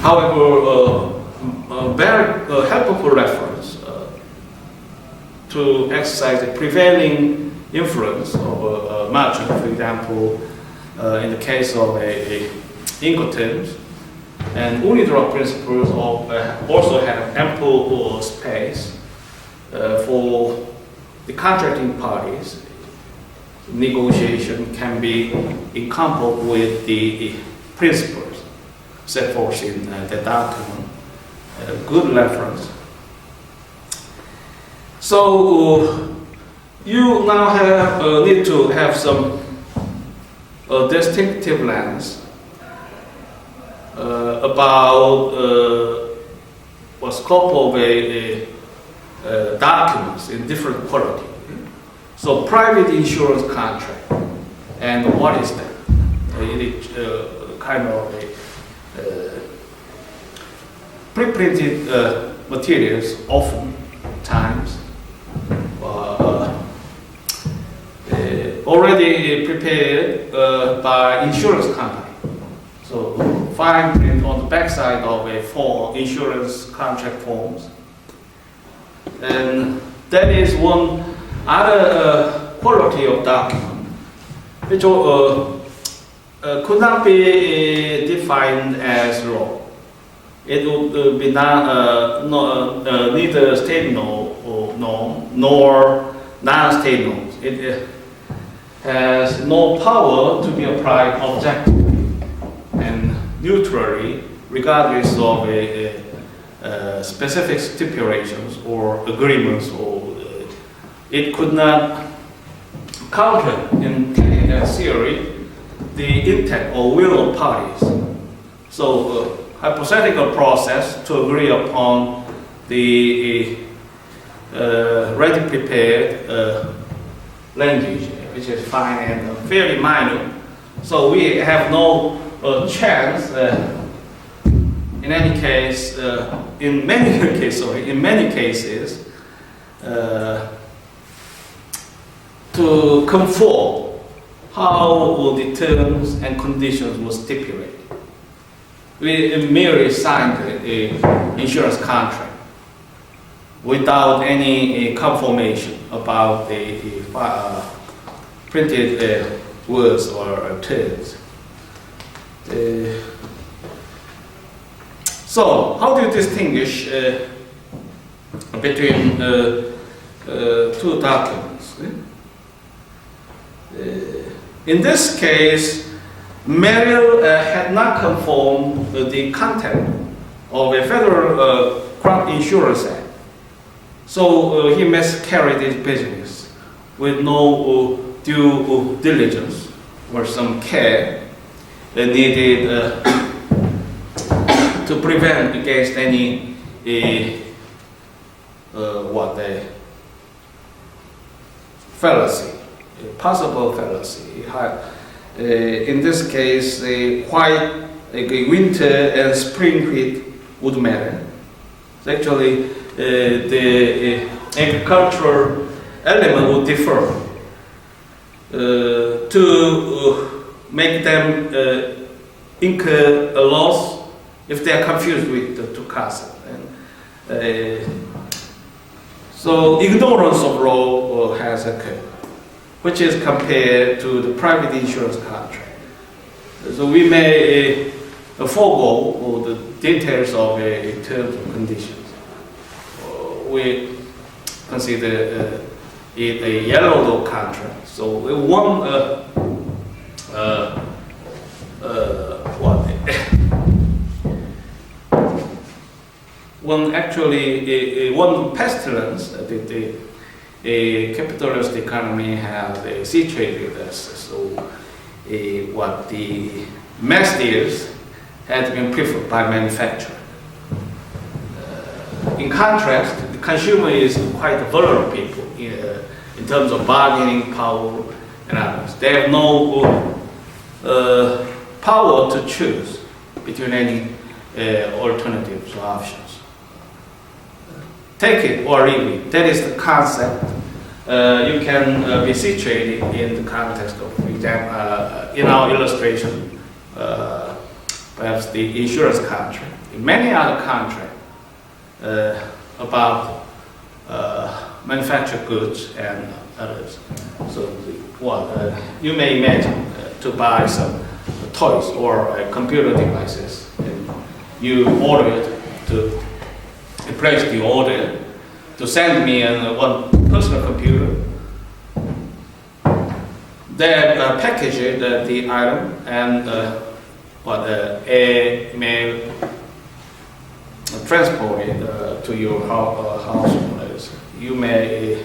However, a very helpful reference to exercise the prevailing influence of a merchant, for example, in the case of a Incoterms, and unilateral principles also have ample space for the contracting parties. Negotiation can be encompassed with the principles set forth in the document. Good reference. So you now need to have some distinctive lens about what scope of a documents in different quality. So private insurance contract, and what is that? It is kind of a pre-printed materials, often times already prepared by insurance company. So fine print on the backside of a form, insurance contract forms. And that is one other quality of document which could not be defined as law. It would be neither state norm nor non-state norms. It has no power to be applied objectively and neutrally, regardless of specific stipulations or agreements, or it could not counter in theory the intent or will of parties. So hypothetical process to agree upon the ready prepared language, which is fine and fairly minor. So we have no chance, in any case, in many cases, to conform how the terms and conditions were stipulated. We merely signed an insurance contract without any confirmation about the printed words or terms. So, how do you distinguish between two documents? In this case, Merrill had not conformed the content of a federal crop insurance act. So he miscarried his business with no due diligence or some care needed to prevent against any fallacy, possible fallacy. In this case, white winter and spring wheat would matter. Actually, the agricultural element would differ to make them incur a loss if they are confused with the two concepts. So ignorance of law has occurred, which is compared to the private insurance contract. So we may forego the details of terms and conditions. We consider it a yellow law contract. So one pestilence that the capitalist economy has situated us. So what the mass deals had been preferred by manufacturer. In contrast, the consumer is quite vulnerable people in terms of bargaining power and others. They have no power to choose between any alternatives or options. Take it or leave it. That is the concept. You can be situated in the context of, for example, in our illustration, perhaps the insurance contract, many other contracts about manufactured goods and others. So you may imagine to buy some toys or computer devices, and you order it to place the order to send me one personal computer. Then package it, the item, and mail transport it to your house. You may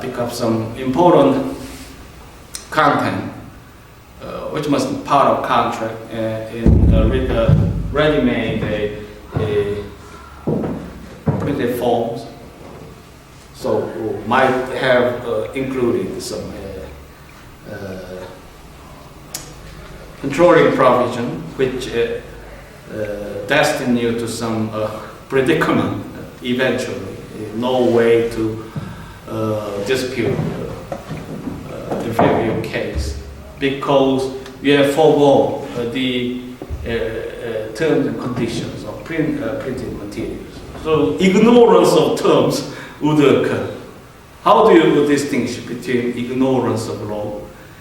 pick up some important content, which must be part of contract in ready-made printed forms. So might have included some controlling provision, which destine you to some predicament eventually. No way to dispute your case, because you have forgone the terms and conditions of printed materials. So ignorance of terms would occur. How do you distinguish between ignorance of law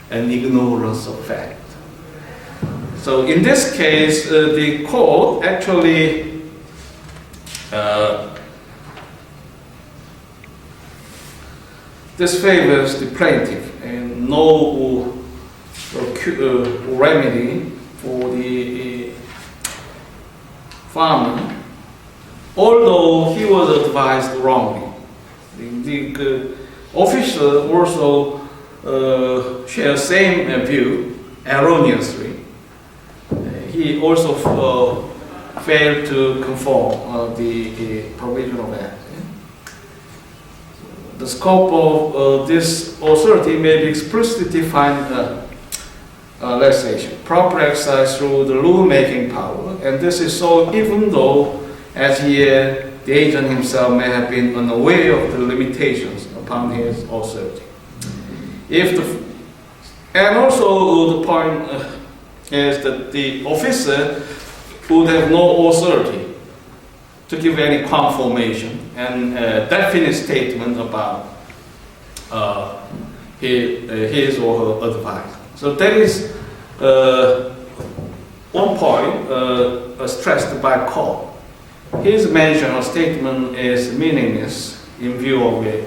and ignorance of fact? So in this case, the court actually disfavors the plaintiff, and no remedy for the farmer, although he was advised wrongly. The officer also shares same view erroneously. He also failed to conform the provision of act. The scope of this authority may be explicitly defined legislation, proper exercise through the rule-making power, and this is so even though, as here, the agent himself may have been unaware of the limitations upon his authority. And also the point is that the officer would have no authority to give any confirmation and definite statement about his or her advice. So that is one point stressed by court. His mention or statement is meaningless in view of the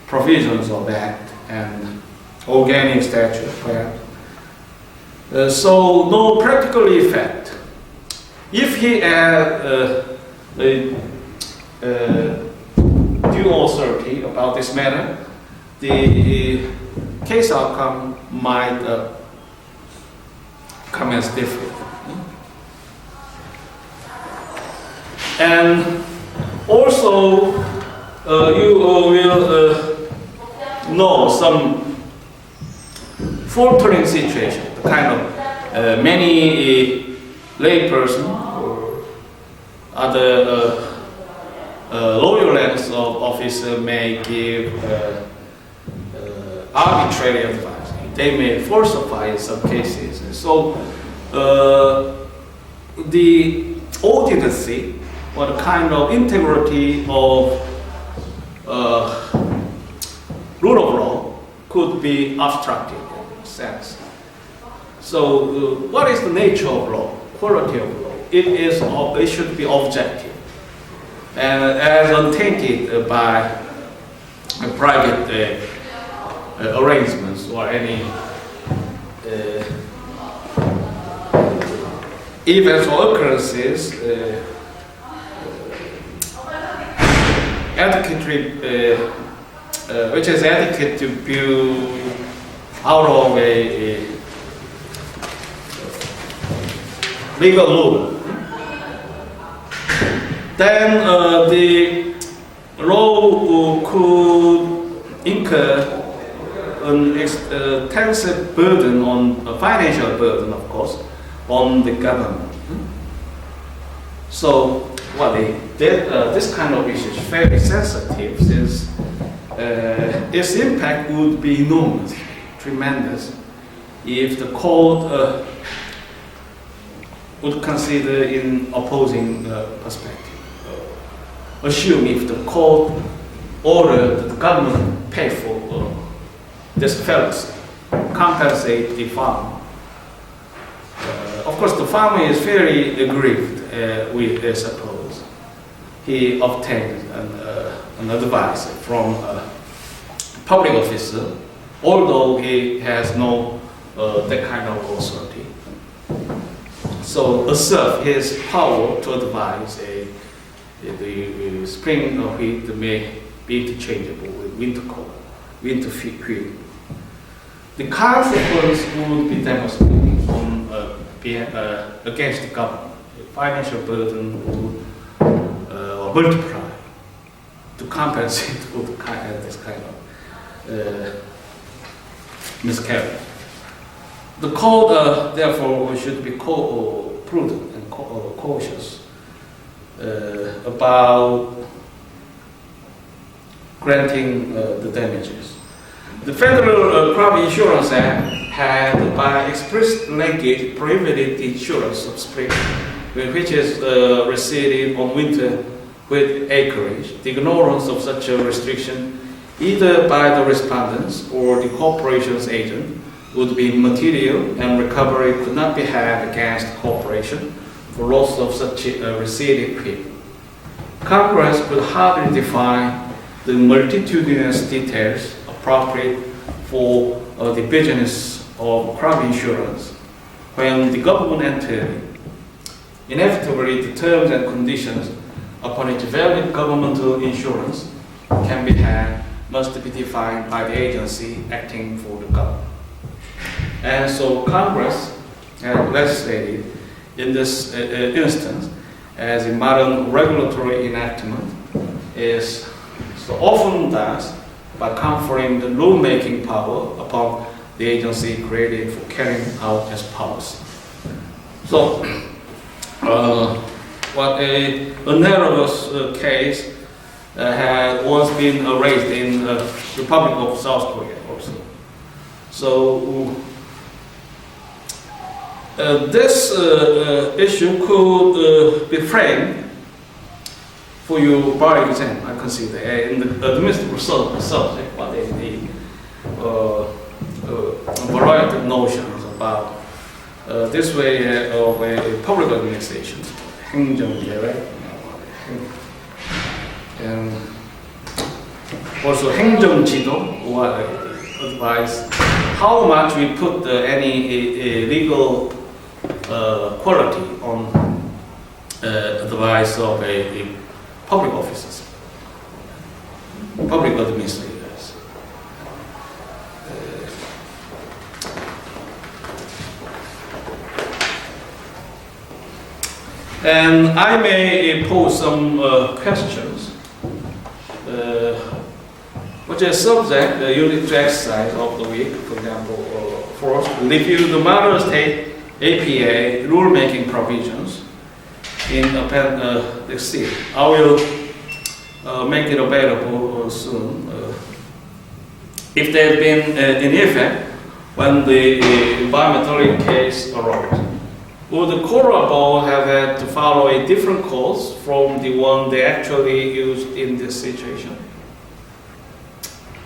provisions of the Act and organic statute, perhaps. So no practical effect. If he had due authority about this matter, the case outcome might come as different. And also, you will know some faltering situation, the kind of many layperson or other loyalists of officer may give arbitrary advice. They may falsify in some cases. And so the auditacy or the kind of integrity of rule of law could be obstructed in a sense. So what is the nature of law, quality of law? It should be objective and as untainted by private arrangements or any events or occurrences which is adequate to build out of a legal rule. Then the law could incur an extensive burden a financial burden, of course, on the government. So, this kind of issue is very sensitive, since its impact would be enormous, tremendous, if the court would consider in opposing perspective. Assume if the court ordered the government pay for this fallacy, compensate the farmer. Of course, the farmer is very aggrieved with suppose. He obtained an advice from a public officer, although he has no that kind of authority. So assert his power to advise the spring of wheat may be interchangeable with winter corn, winter wheat. The consequence would be demonstrated on against the government. The financial burden would multiply to compensate for this kind of miscarriage. The court, therefore, should be prudent and cautious about granting the damages. The Federal Crop Insurance Act had, by explicit language, prohibited the insurance of spring, which is received on winter with acreage. The ignorance of such a restriction, either by the respondents or the corporation's agent, would be material, and recovery could not be had against the corporation for loss of such a received wheat. Congress could hardly define the multitudinous details appropriate for the business of crop insurance when the government entered. Inevitably, the terms and conditions upon which valid governmental insurance can be had must be defined by the agency acting for the government. And so Congress has legislated in this instance, as a modern regulatory enactment is so often does, by conferring the rulemaking power upon the agency created for carrying out its policy. So, what a analogous case had once been raised in the Republic of South Korea also. So, this issue could be framed for you by example, I consider, in the administrative subject, what is the variety of notions about this way of a public administration, 행정제래, and also 행정지도, what advice, how much we put any legal quality on advice of a public officers, public administrators. And I may pose some questions, which is subject unit to exercise of the week. For example, first, review the model state APA rulemaking provisions in Appendix C. I will make it available soon. If they have been in effect when the environmental case arose, would the Cora Board have had to follow a different course from the one they actually used in this situation?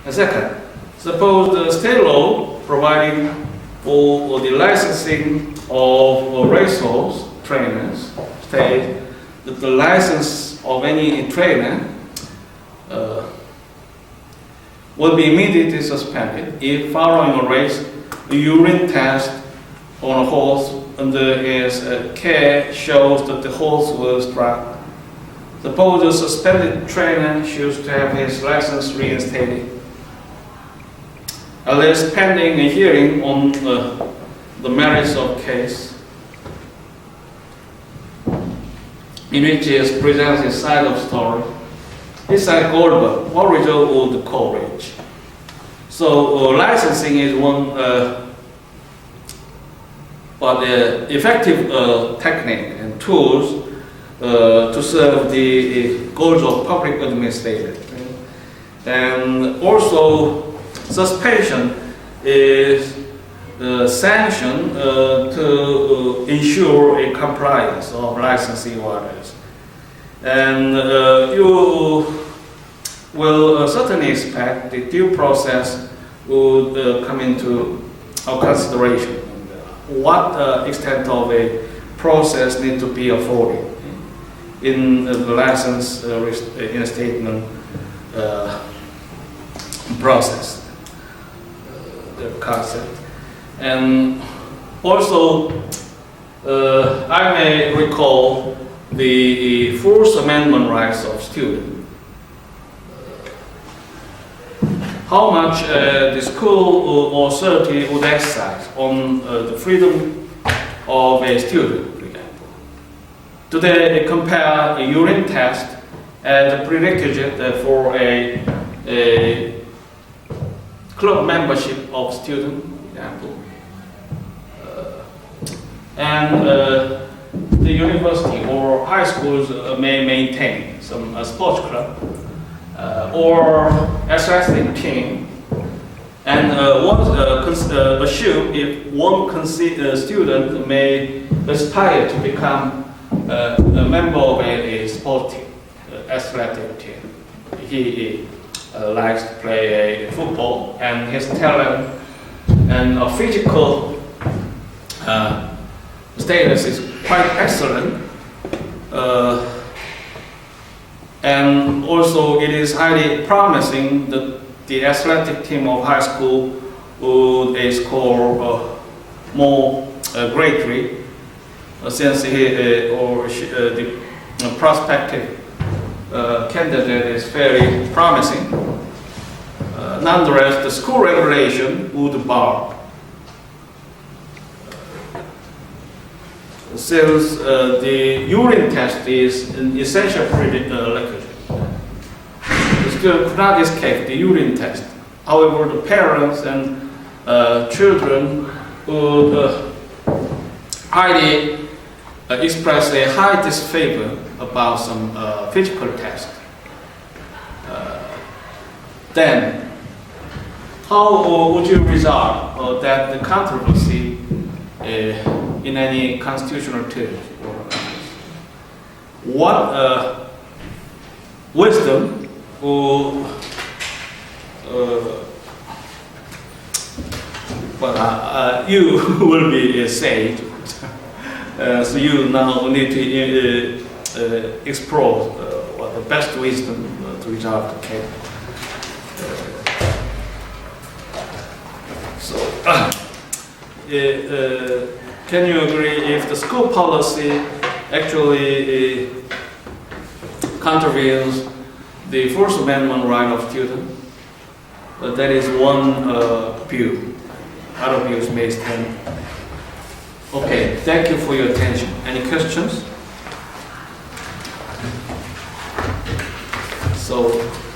And second, suppose the state law providing for the licensing of racehorse trainers state that the license of any trainer will be immediately suspended if following a race, the urine test on a horse under his care shows that the horse was drunk. Suppose the suspended trainer chooses to have his license reinstated, unless pending a hearing on the merits of case, in which he presents his side of story. This side Goldberg, what result would the court reach? So licensing is one effective technique and tools to serve the goals of public administration. And also suspension is sanction to ensure a compliance of licensing orders. And you will certainly expect the due process would come into our consideration. What extent of a process need to be afforded in the license instatement process, the concept. And also, I may recall the Fourth Amendment rights of students. How much the school authority would exercise on the freedom of a student, for example. Do they compare a urine test as a prerequisite for a club membership of student, for example? And the university or high schools may maintain some sports club or athletic team, and assume if one student may aspire to become a member of a sports team, athletic team. He likes to play football, and his talent and physical status is quite excellent. And also it is highly promising that the athletic team of high school would score more greatly since he or she, the prospective candidate is very promising. Nonetheless, the school regulation would bar. Since the urine test is an essential prerequisite, the student could not escape the urine test. However, the parents and children would highly express a high disfavor about some physical test. Then, how would you resolve that the controversy in any constitutional terms? What wisdom you will be sage, so you now need to explore what the best wisdom to resolve the case. Can you agree if the school policy actually contravenes the Fourth Amendment right of students? That is one view. Other views may stand. Okay, thank you for your attention. Any questions? So.